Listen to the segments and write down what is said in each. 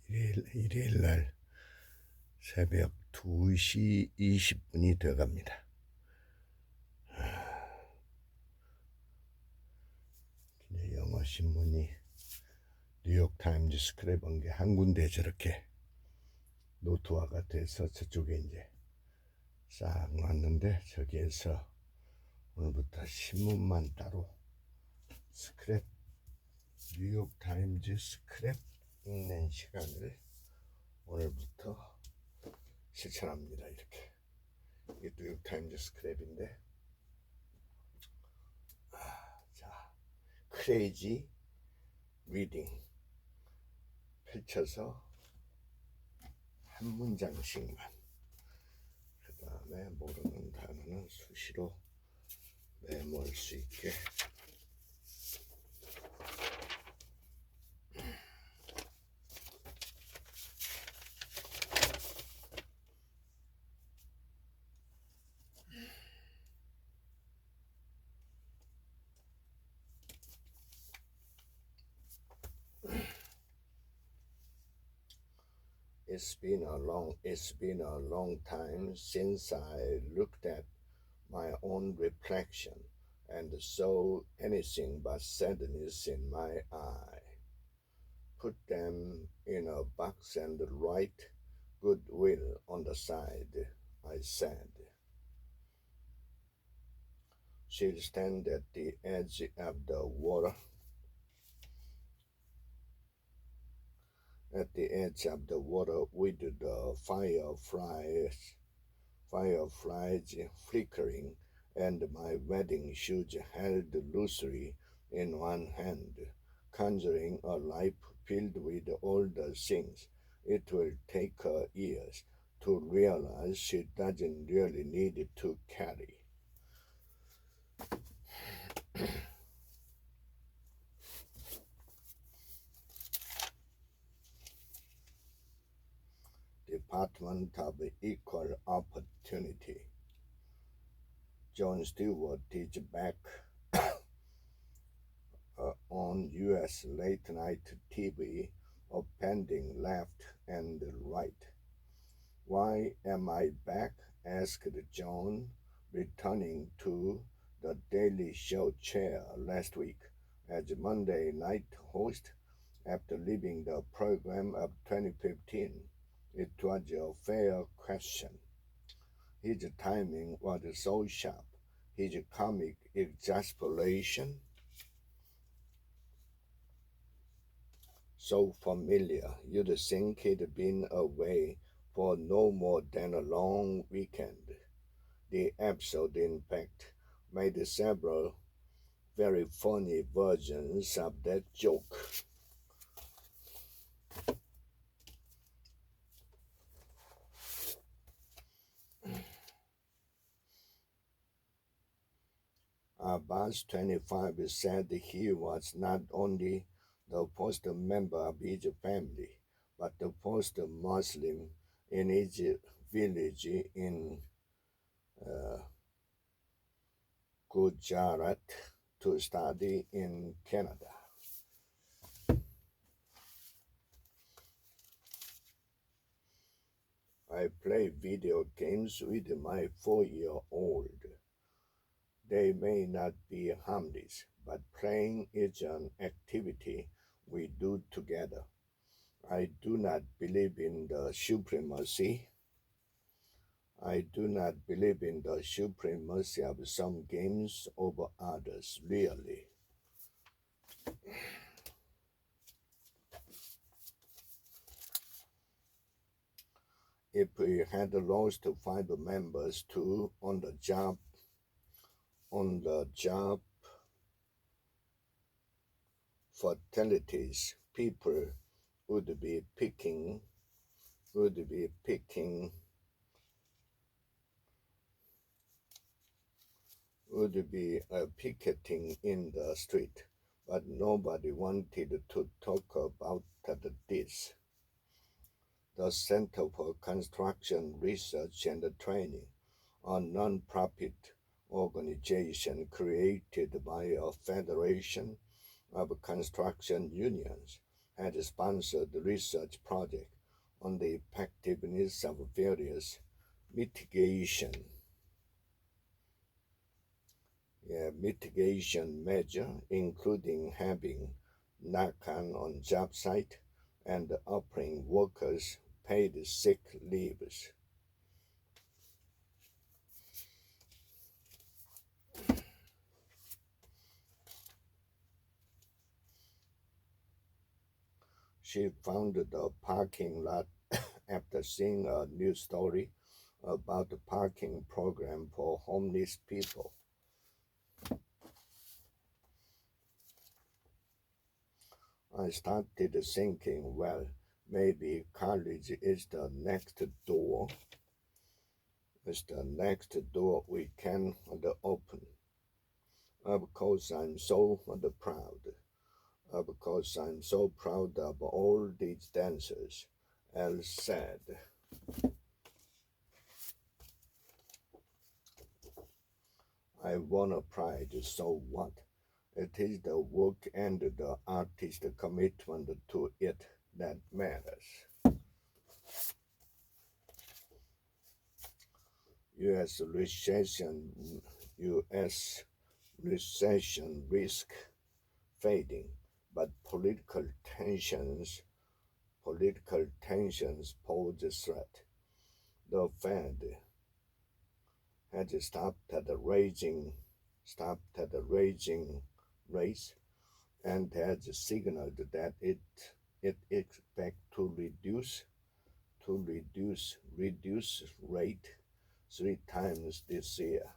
일요일 날 새벽 2시 20분이 되어갑니다. 영어 신문이 뉴욕타임즈 스크랩읽기 한 군데 저렇게 노트화가 돼서 저쪽에 이제 싹 놨는데, 저기에서 오늘부터 신문만 따로 뉴욕타임즈 스크랩 읽는 시간을 오늘부터 실천합니다. 이렇게. 이게 뉴욕타임즈 스크랩인데, 자, 크레이지 리딩 펼쳐서 한 문장씩만, 그 다음에 모르는 단어는 수시로 메모할 수 있게. It's been a long time since I looked at my own reflection and saw anything but sadness in my eye. Put them in a box and write goodwill on the side, I said. She'll stand at the edge of the water. At the edge of the water with the fireflies flickering, and my wedding shoes held loosely in one hand, conjuring a life filled with all the things it will take her years to realize she doesn't really need to carry. Department of Equal Opportunity. Jon Stewart is back on U.S. late-night TV, offending left and right. Why am I back? Asked Jon, returning to the Daily Show chair last week as Monday night host after leaving the program of 2015. It was a fair question. His timing was so sharp, his comic exasperation so familiar, you'd think he'd been away for no more than a long weekend. The episode, in fact, made several very funny versions of that joke. Abbas, 25, said he was not only the first member of his family, but the first Muslim in his village in Gujarat to study in Canada. I play video games with my 4-year-old. They may not be harmless, but playing is an activity we do together. I do not believe in the supremacy. I do not believe in the supremacy of some games over others, really. If we had lost 5 members to on the job fatalities, people would be picketing in the street, but nobody wanted to talk about this. The Center for Construction Research and Training, a non-profit organization created by a federation of construction unions, has sponsored the research project on the effectiveness of various mitigation measure, including having knock-on job site and offering workers paid sick leaves. She found the parking lot after seeing a news story about the parking program for homeless people. I started thinking, well, maybe college is the next door. It's the next door we can open. Of course, I'm so proud. Of course, I'm so proud of all these dancers, Elle said. I won a prize, so what? It is the work and the artist's commitment to it that matters. U.S. recession risk fading, but political tensions pose a threat. The Fed has stopped at the raising rates and has signaled that it expects to reduce rate 3 times this year.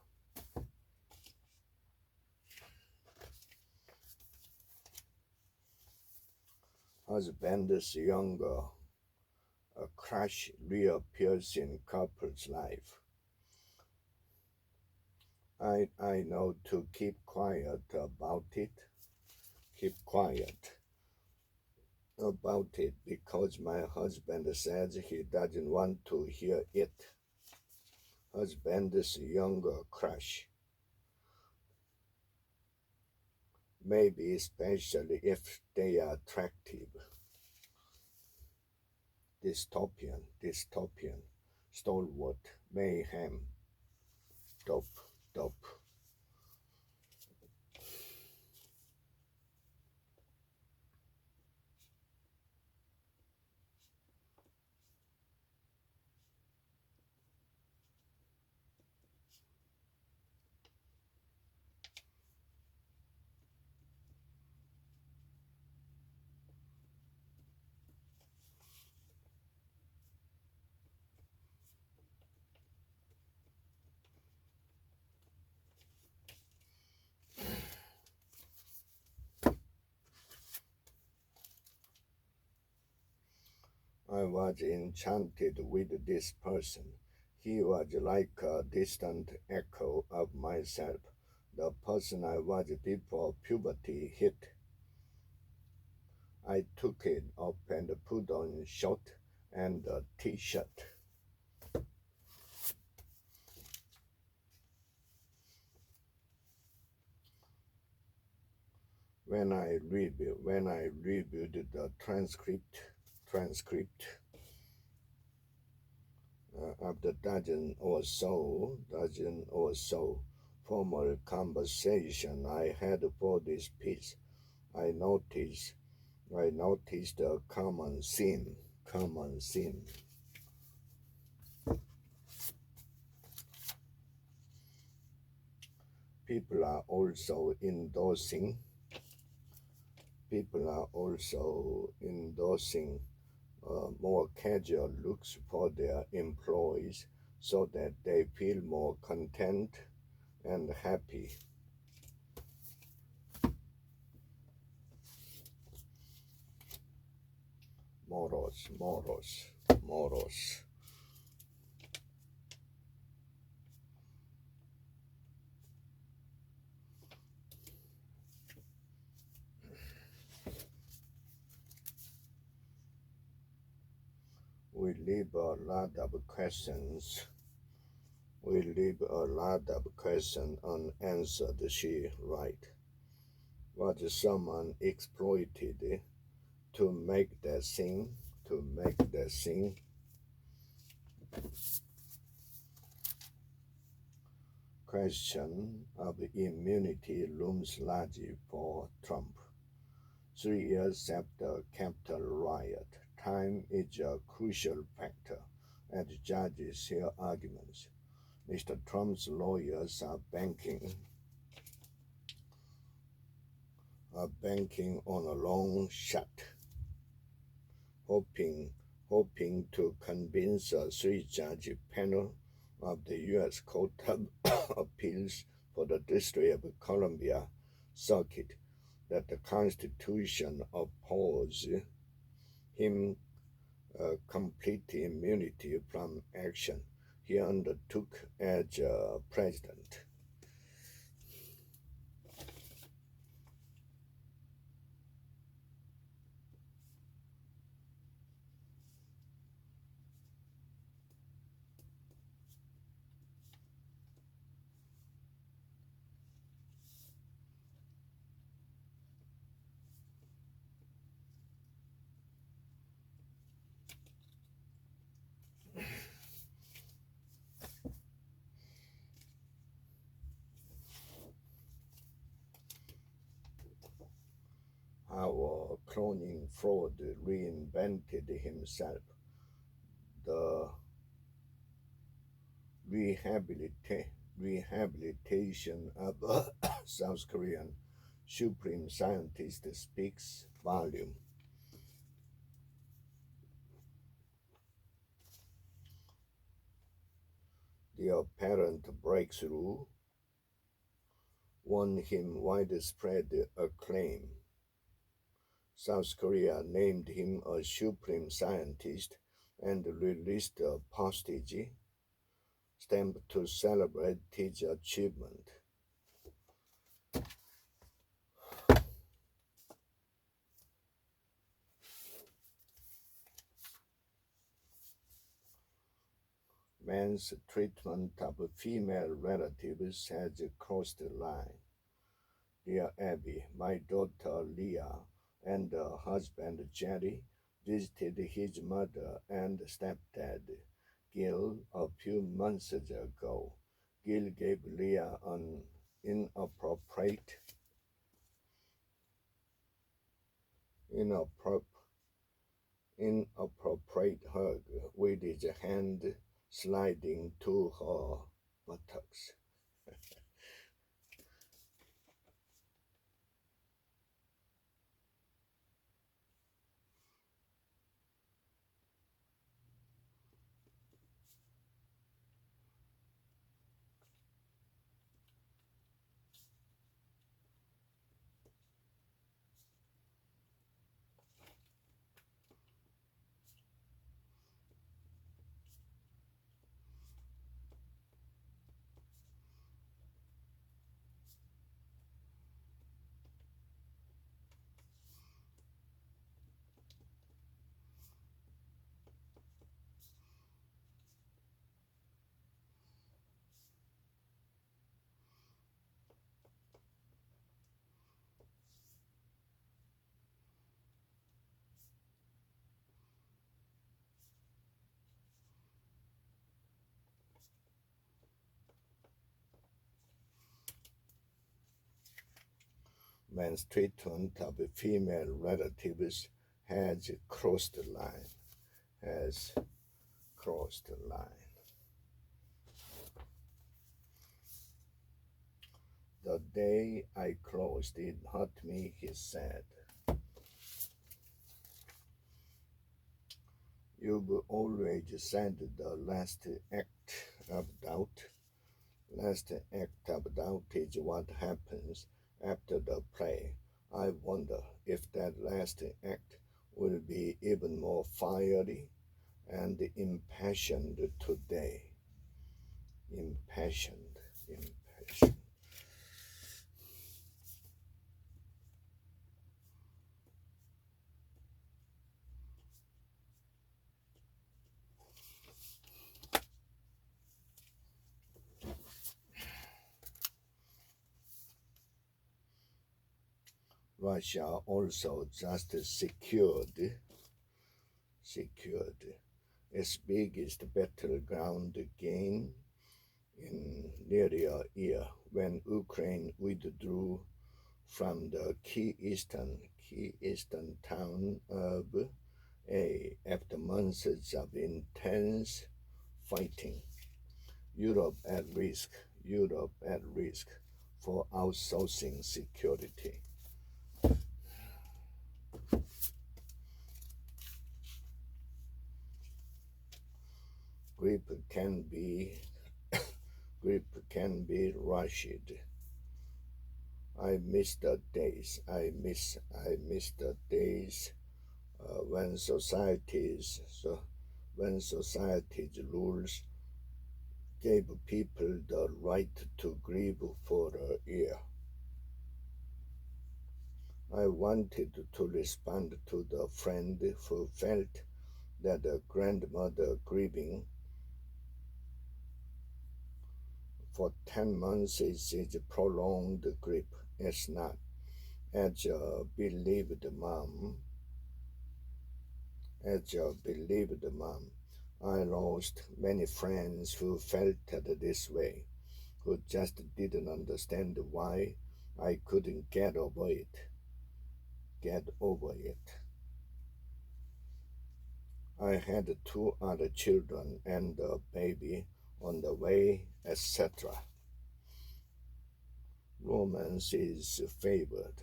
Husband's younger crush reappears in couple's life. I know to keep quiet about it. Because my husband says he doesn't want to hear it. Husband's younger crush. Maybe especially if they are attractive. Dystopian, stalwart, mayhem, dope. I was enchanted with this person. He was like a distant echo of myself, the person I was before puberty hit. I took it up and put on a short and a t-shirt. When I reviewed the transcript of the dozen or so formal conversation I had for this piece, I noticed a common theme. People are also endorsing more casual looks for their employees so that they feel more content and happy. Moros. We leave a lot of questions unanswered, she writes. Was someone exploited to make that scene. Question of immunity looms large for Trump. 3 years after Capitol riot, time is a crucial factor as judges hear arguments. Mr. Trump's lawyers are banking on a long shot, hoping to convince a 3-judge panel of the U.S. Court of Appeals for the District of Columbia Circuit that the Constitution affords him complete immunity from action he undertook as president. Our cloning fraud reinvented himself. The rehabilitation of South Korean Supreme Scientist speaks volume. The apparent breakthrough won him widespread acclaim. South Korea named him a Supreme Scientist and released a postage stamp to celebrate his achievement. Man's treatment of female relatives has crossed the line. Dear Abby, my daughter Leah and her husband Jerry visited his mother and stepdad Gil a few months ago. Gil gave Leah an inappropriate hug with his hand sliding to her buttocks. Man's treatment of female relatives has crossed the line. The day I closed, it hurt me, he said. You've always said the last act of doubt is what happens after the play. I wonder if that last act will be even more fiery and impassioned today. Impassioned. Russia also just secured its biggest battleground gain in nearly a year when Ukraine withdrew from the key eastern town of after months of intense fighting. Europe at risk for outsourcing security. Grip can be rushed. I miss the days when society's rules gave people the right to grieve for a year. I wanted to respond to the friend who felt that a grandmother grieving for 10 months is prolonged grief. It's not. As a bereaved mom, I lost many friends who felt this way, who just didn't understand why I couldn't get over it. I had 2 other children and a baby on the way, etc. Romance is favored.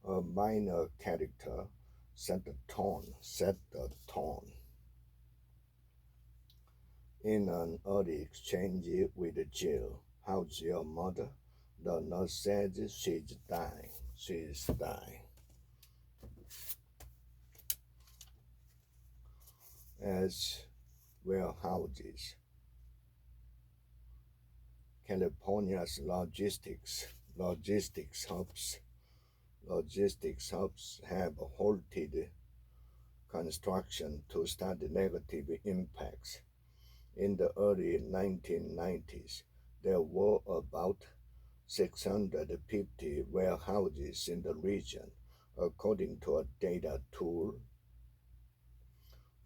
A minor character set the tone. In an early exchange with Jill, "How's your mother?" the nurse said she's dying. As warehouses, California's logistics hubs have halted construction to study negative impacts. In the early 1990s, there were about 650 warehouses in the region, according to a data tool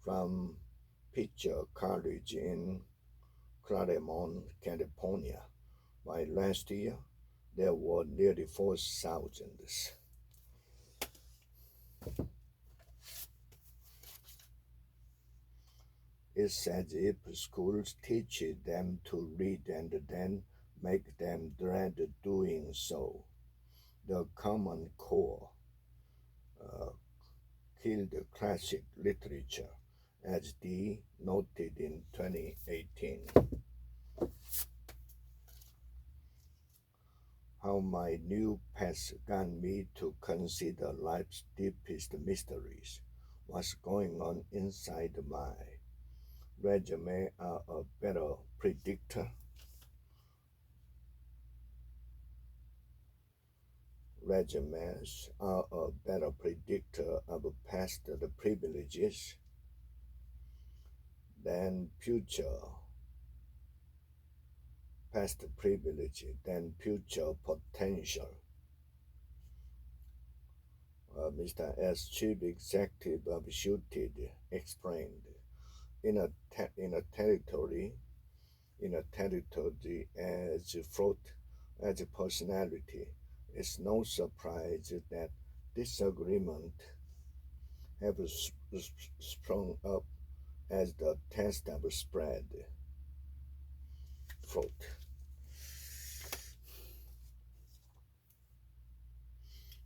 from Pitcher College in Claremont, California. By last year, there were nearly 4,000. It's as if schools teach them to read and then make them dread doing so. The Common Core killed classic literature, as Dee noted in 2018. How my new past got me to consider life's deepest mysteries. What's going on inside my resume are a better predictor. Resumes are a better predictor of past privileges than future potential. Mr. S. Chief Executive of Shooted explained, in a territory as fraught as a personality, it's no surprise that disagreement have sprung up as the test of spread. Fraught.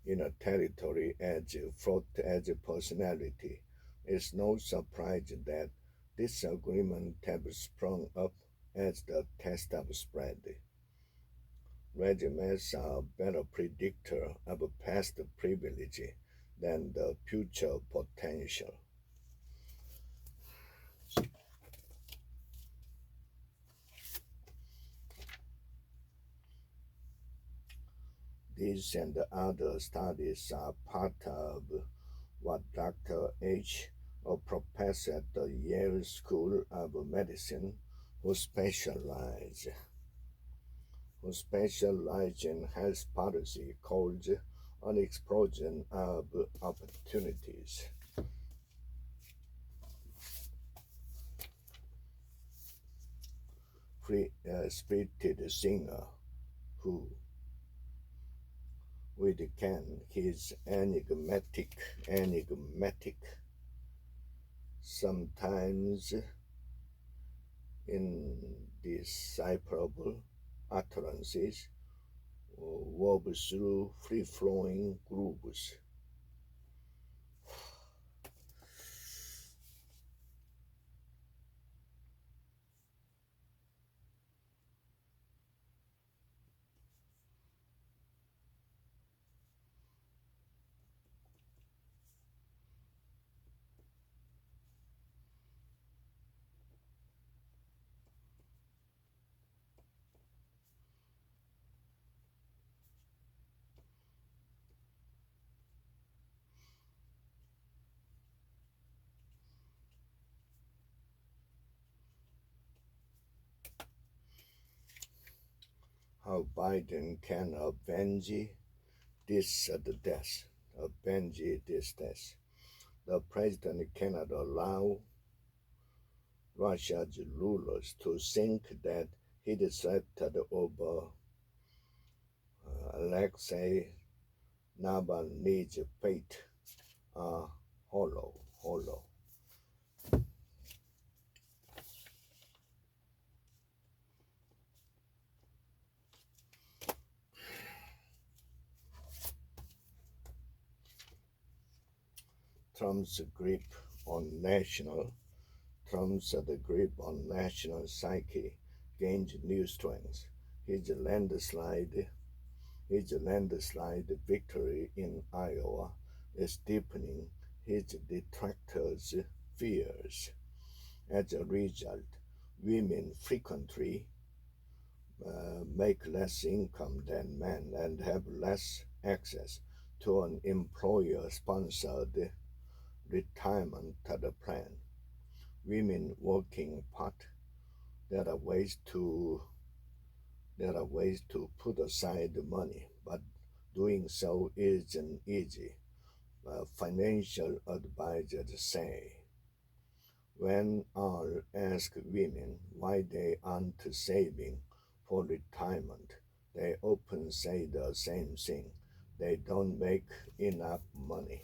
In a territory as fraught as a personality, it's no surprise that disagreement have sprung up as the test of spread. Resumes are a better predictor of past privilege than the future potential. These and other studies are part of what Dr. H. a professor at the Yale School of Medicine who specialized in health policy, called an explosion of opportunities. Spirited singer who, with his enigmatic, sometimes indecipherable utterances, wove through free-flowing grooves. How Biden can avenge this death. The president cannot allow Russia's rulers to think that his threat over Alexei Navalny's fate are hollow. Trump's grip on national psyche gained new strength. His landslide victory in Iowa is deepening his detractors' fears. As a result, women frequently make less income than men and have less access to an employer-sponsored retirement plan. Women working part, there are ways to put aside money, but doing so isn't easy. Financial advisors say when asked women why they aren't saving for retirement, they often say the same thing: they don't make enough money.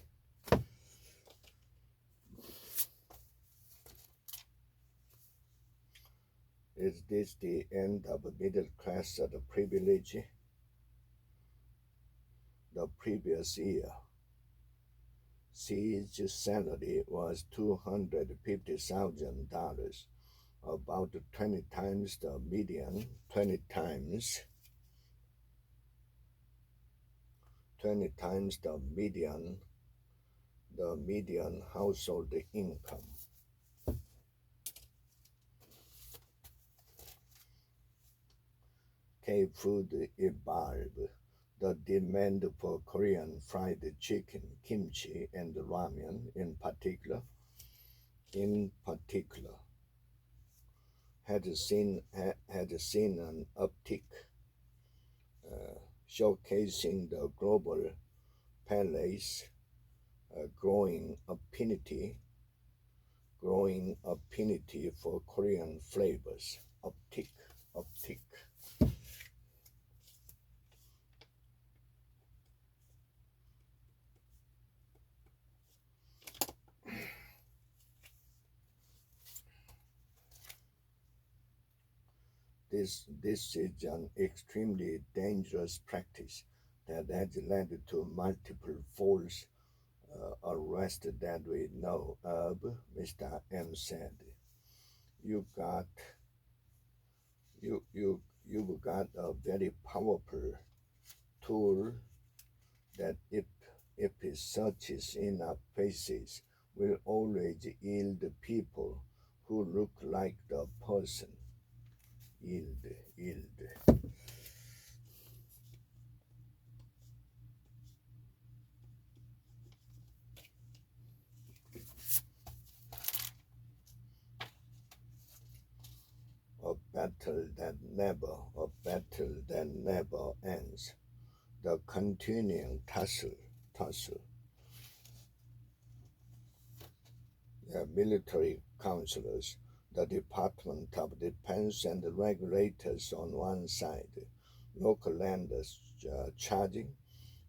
Is this the end of middle class privilege? The previous year, Xi's salary was $250,000, about 20 times the median, 20 times the median household income. K-food evolved. The demand for Korean fried chicken, kimchi, and ramen in particular, had seen an uptick, showcasing the global palate's growing affinity for Korean flavors. Uptick. This is an extremely dangerous practice that has led to multiple false arrests that we know of, Mr. M said. You've got a very powerful tool that if it searches enough faces will always yield people who look like the person. Yield. battle that never ends. The continuing tussle. Military counselors, the Department of Defense and the regulators on one side, local lenders charging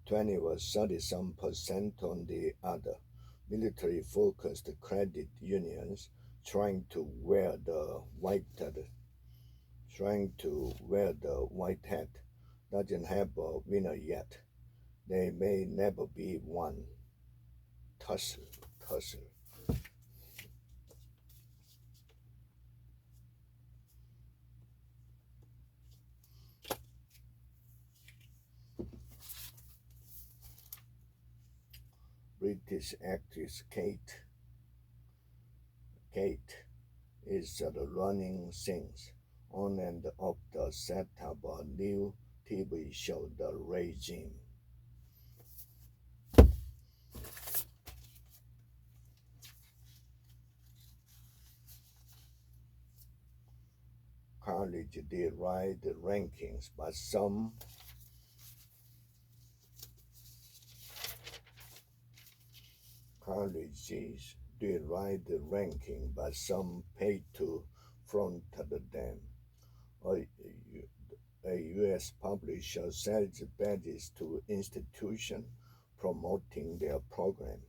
20 or 30% on the other, military-focused credit unions trying to wear the white hat, doesn't have a winner yet. There may never be one. Tussle. British actress Kate is running things on and off the set of a new TV show, The Regime. College deride rankings, but some colleges deride the ranking, but some pay to front them. A U.S. publisher sells badges to institutions promoting their program.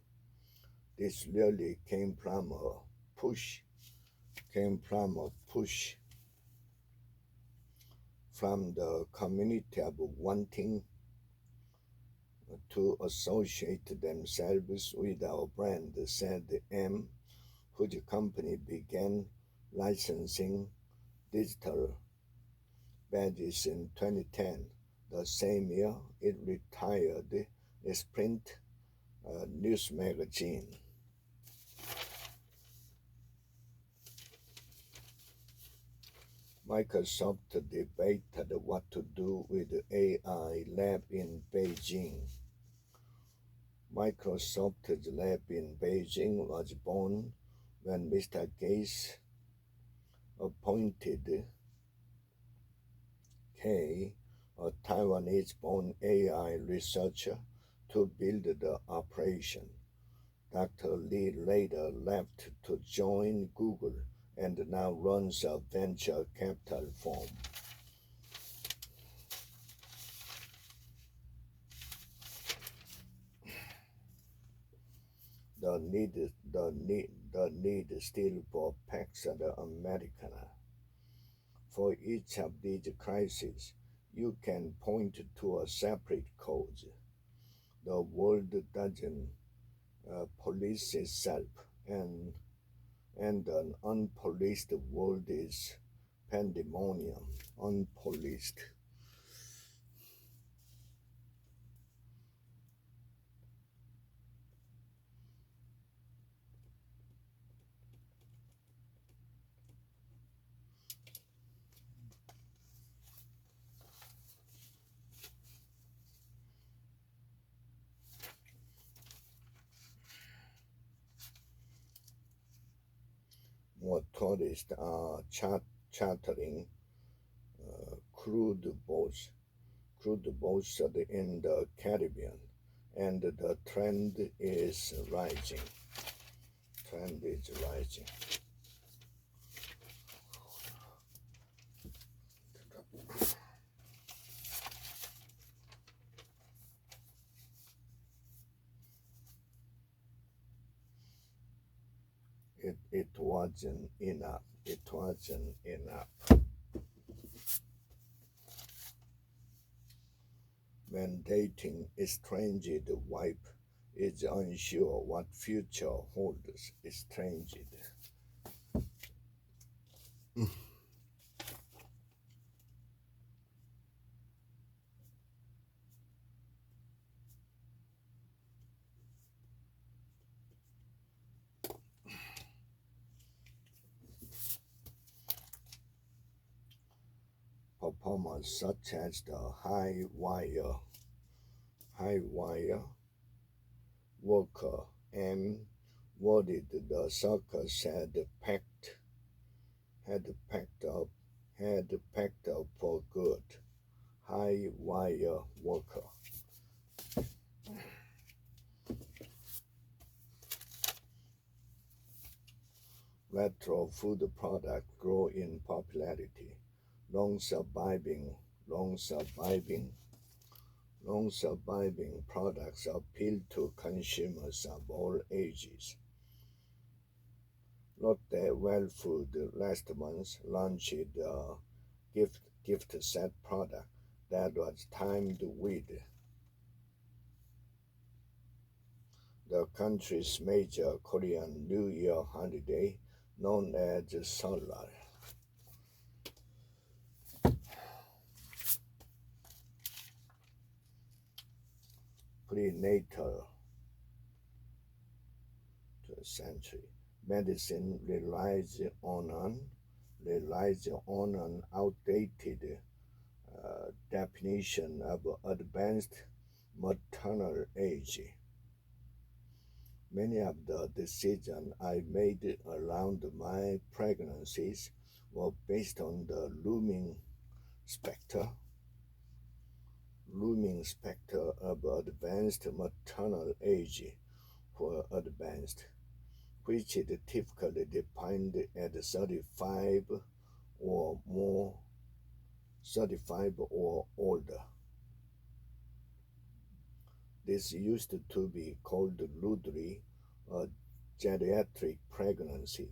This really came from a push from the community of wanting to associate themselves with our brand, said M, whose company began licensing digital badges in 2010, the same year it retired its print news magazine. Microsoft debated what to do with the AI lab in Beijing. Microsoft's lab in Beijing was born when Mr. Gates appointed Kay, a Taiwanese-born AI researcher, to build the operation. Dr. Li later left to join Google and now runs a venture capital firm. The need still for Pax Americana. For each of these crises, you can point to a separate cause. The world doesn't police itself, and an unpoliced world is pandemonium. Unpoliced. More tourists are chartering crude boats in the Caribbean, and the trend is rising. It wasn't enough. When dating estranged wife is unsure what future holds estranged. Performers such as the high wire worker M worried the circus had packed up had packed up for good. High wire worker. Retro food products grow in popularity. Long-surviving products appeal to consumers of all ages. Lotte Well Food last month launched a gift set product that was timed with the country's major Korean New Year holiday known as Seollal. Prenatal century medicine relies on an outdated definition of advanced maternal age. Many of the decisions I made around my pregnancies were based on the looming specter of advanced maternal age for advanced, which is typically defined at 35 or older. This used to be called loosely a geriatric pregnancy,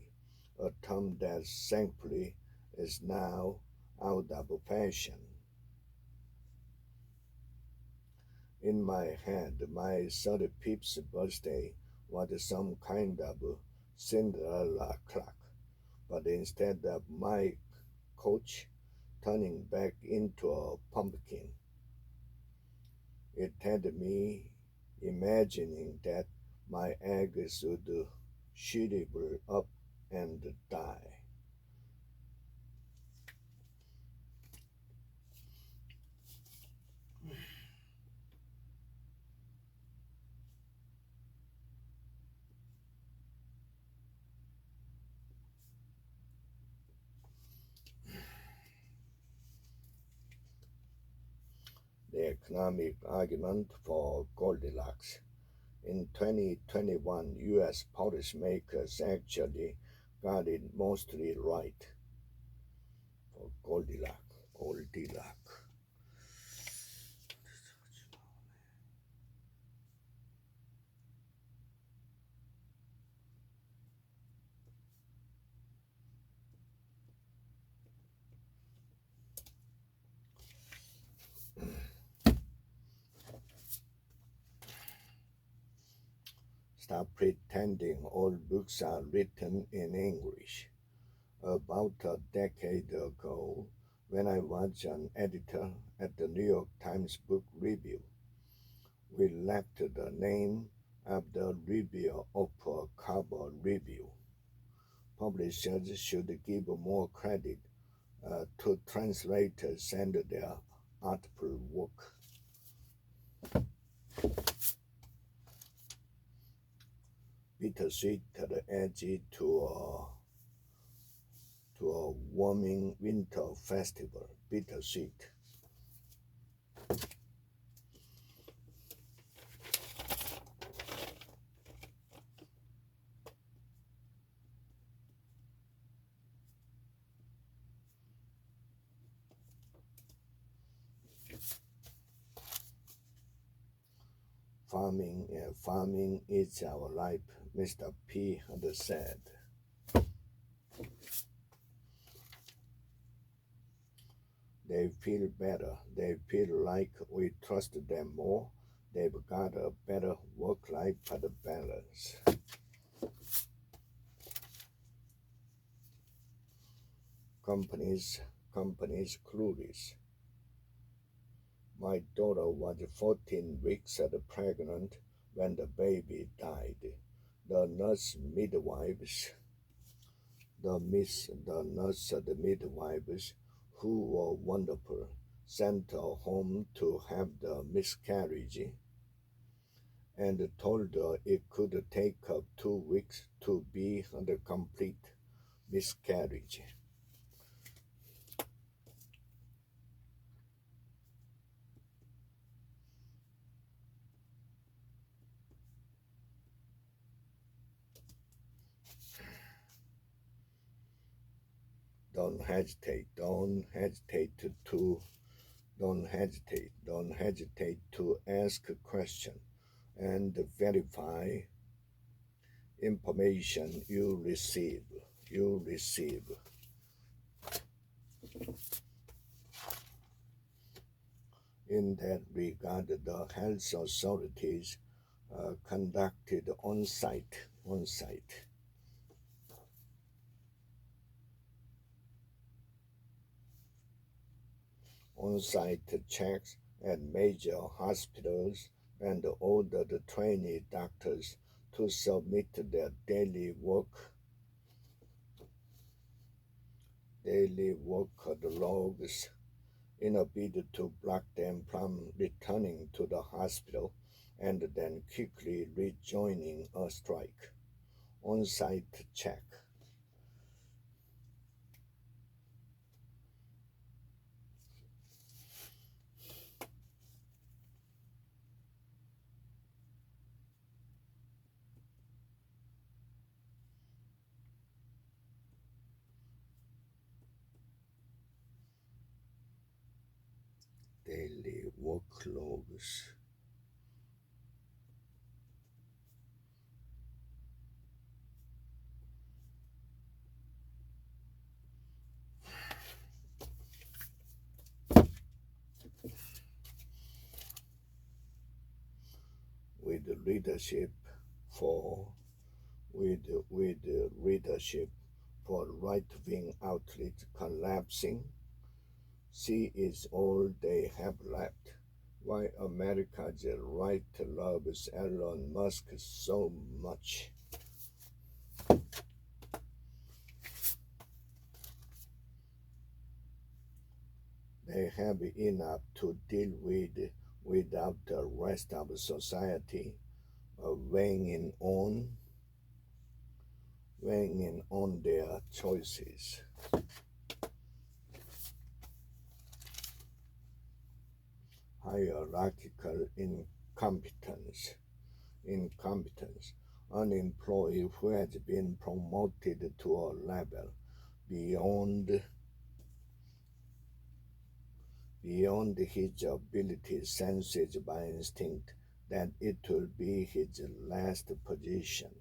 a term that thankfully is now out of fashion. In my head, my 35th birthday was some kind of Cinderella clock, but instead of my coach turning back into a pumpkin, it had me imagining that my eggs would shrivel up and die. The economic argument for Goldilocks. In 2021, U.S. policymakers actually got it mostly right for Goldilocks. Stop pretending all books are written in English. About a decade ago, when I was an editor at the New York Times Book Review, we left the name of the review off a cover review. Publishers should give more credit to translators and their artful work. Bittersweet edge to a warming winter festival. Bittersweet. Farming is our life, Mr. P had said. They feel better. They feel like we trust them more. They've got a better work-life balance. Companies clueless. My daughter was 14 weeks pregnant when the baby died. The midwives, who were wonderful, sent her home to have the miscarriage and told her it could take up 2 weeks to be the complete miscarriage. Don't hesitate to ask a question and verify information you receive. In that regard, the health authorities conducted on-site checks at major hospitals and ordered trainee doctors to submit their daily work logs in a bid to block them from returning to the hospital and then quickly rejoining a strike. On-site check. Daily work logs. With readership for right-wing outlets collapsing, C is all they have left. Why America's right loves Elon Musk so much. They have enough to deal with without the rest of society weighing in on their choices. Hierarchical incompetence. An employee who has been promoted to a level beyond his ability senses by instinct that it will be his last position.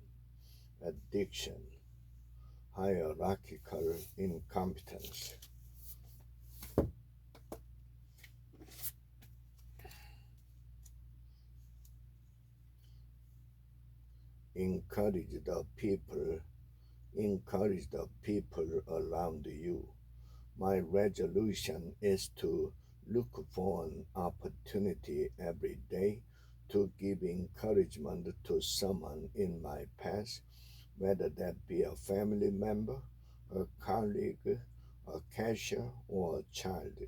Addiction. Hierarchical incompetence. Encourage the people around you. My resolution is to look for an opportunity every day to give encouragement to someone in my path, whether that be a family member, a colleague, a cashier, or a child.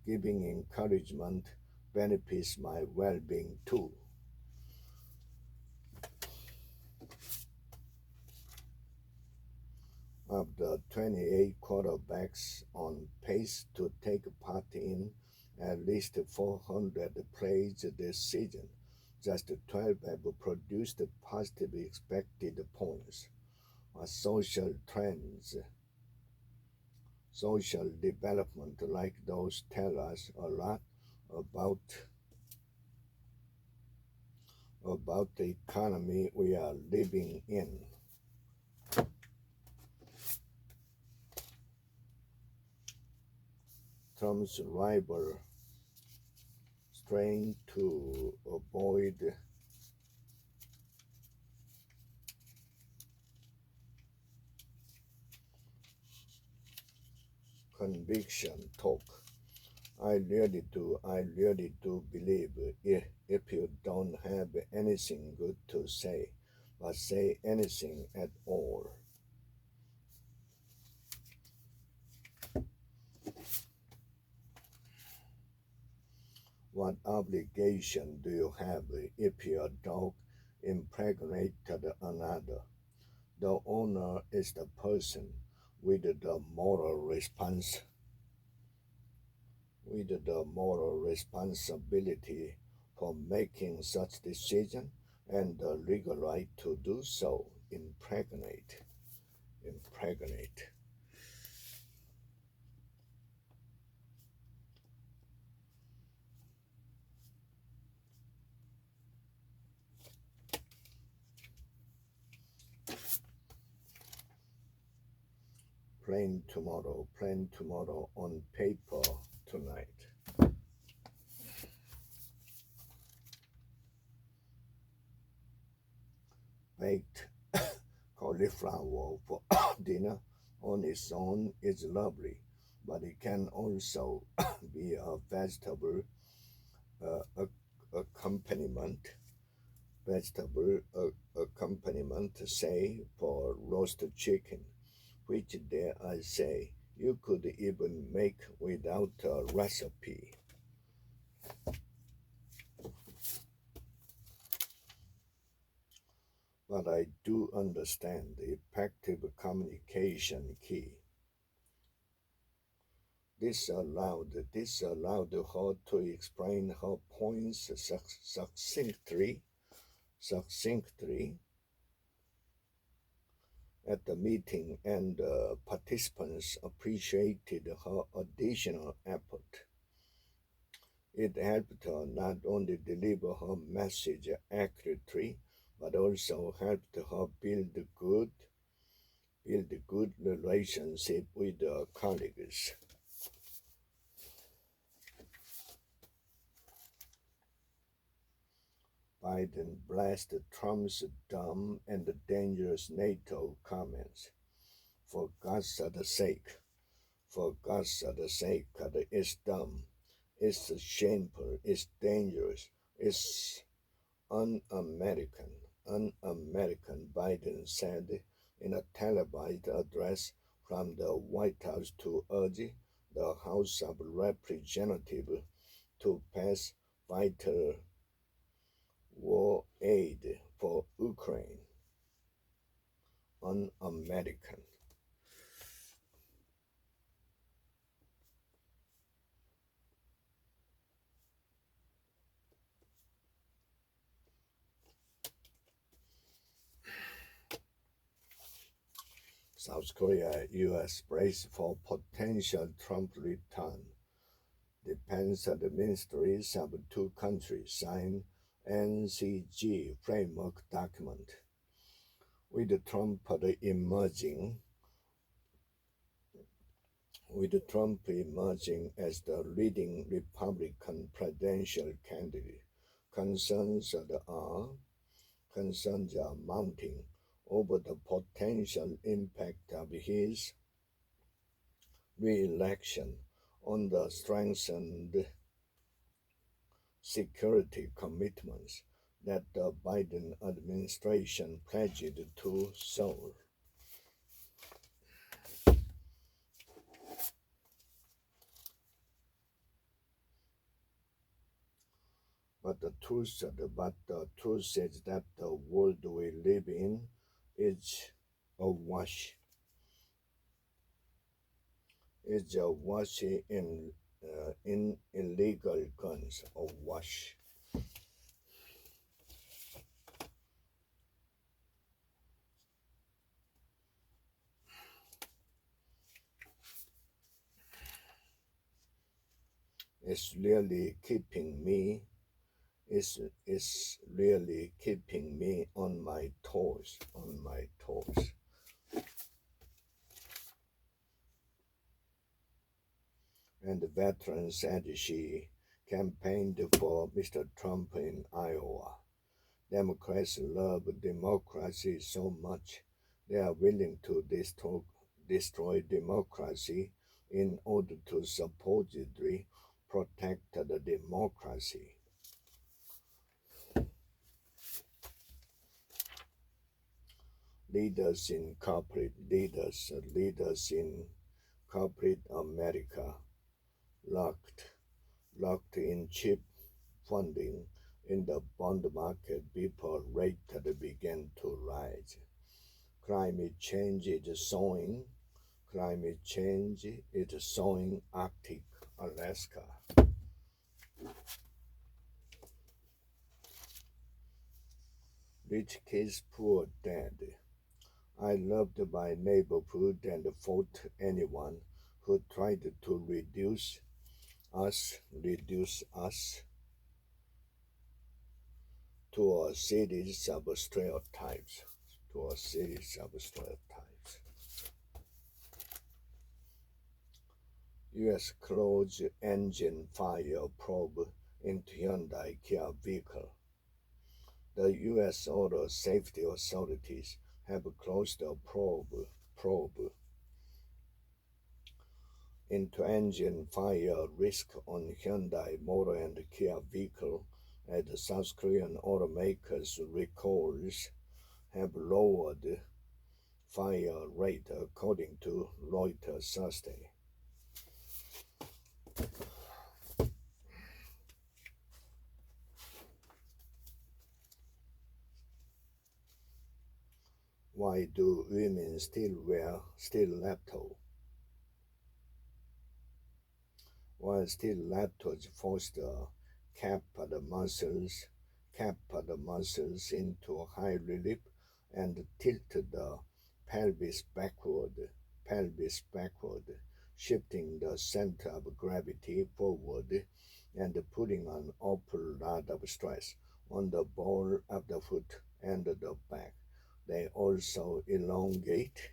Giving encouragement benefits my well-being too. Of the 28 quarterbacks on pace to take part in at least 400 plays this season, just 12 have produced positive expected points. Social trends, social development like those tell us a lot about the economy we are living in. Trump's rival trying to avoid conviction talk. I really do believe if you don't have anything good to say, but say anything at all. What obligation do you have if your dog impregnated another? The owner is the person with the moral responsibility for making such decision and the legal right to do so. Impregnate. plain tomorrow on paper tonight. Baked cauliflower for dinner on its own is lovely, but it can also be a vegetable accompaniment, say, for roasted chicken, which, dare I say, you could even make without a recipe. But I do understand the effective communication key. This allowed her to explain her points succinctly at the meeting, and participants appreciated her additional effort. It helped her not only deliver her message accurately, but also helped her build a good relationship with her colleagues. Biden blessed Trump's dumb and dangerous NATO comments. For God's sake, it's dumb, it's shameful, it's dangerous, it's un-American, Biden said in a televised address from the White House to urge the House of Representatives to pass vital war aid for Ukraine. Un-American. South Korea, U.S. brace for potential Trump return. Defense ministries of two countries signed NCG framework document. With Trump emerging as the leading Republican presidential candidate, concerns are mounting over the potential impact of his re-election on the strengthened security commitments that the Biden administration pledged to Seoul. But the truth is that the world we live in is awash. It's awash in illegal guns, awash. It's really keeping me on my toes. And the veteran said she campaigned for Mr. Trump in Iowa. Democrats love democracy so much they are willing to destroy democracy in order to supposedly protect the democracy. Leaders in corporate America locked in cheap funding in the bond market before rates began to rise. Climate change is sowing Arctic Alaska. Rich kids, poor dad. I loved my neighborhood and fought anyone who tried to reduce us to a series of stereotypes. U.S. closed engine fire probe into Hyundai Kia vehicle. The U.S. Auto Safety Authorities have closed a probe into engine fire risk on Hyundai Motor and Kia vehicle as the South Korean automakers' recalls have lowered fire rate, according to Reuters Thursday. Why do women still wear stiletto? While stilettos foster carpal muscles into high relief and tilt the pelvis backward, shifting the center of gravity forward and putting an awful lot of stress on the ball of the foot and the back. They also elongate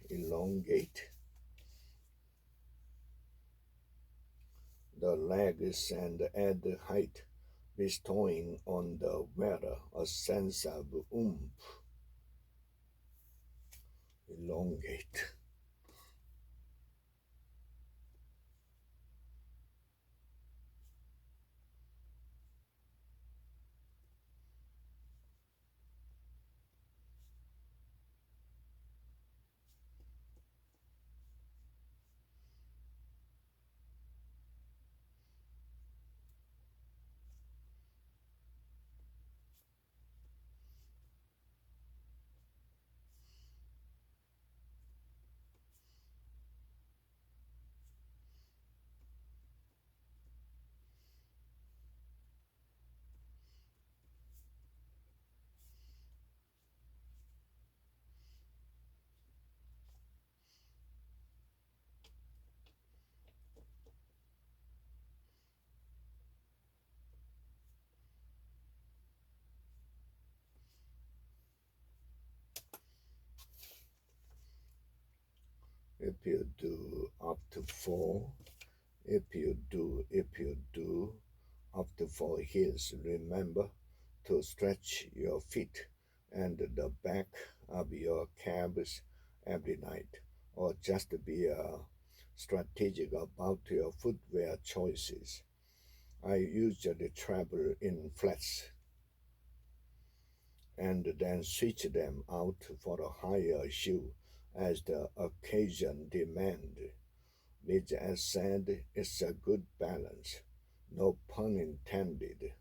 the legs and add height, bestowing on the wearer a sense of oomph. Elongate. If you do up to 4 up to 4 hills, remember to stretch your feet and the back of your calves every night, or just be strategic about your footwear choices. I usually travel in flats and then switch them out for a higher shoe as the occasion demands. Liz has said it's a good balance, no pun intended.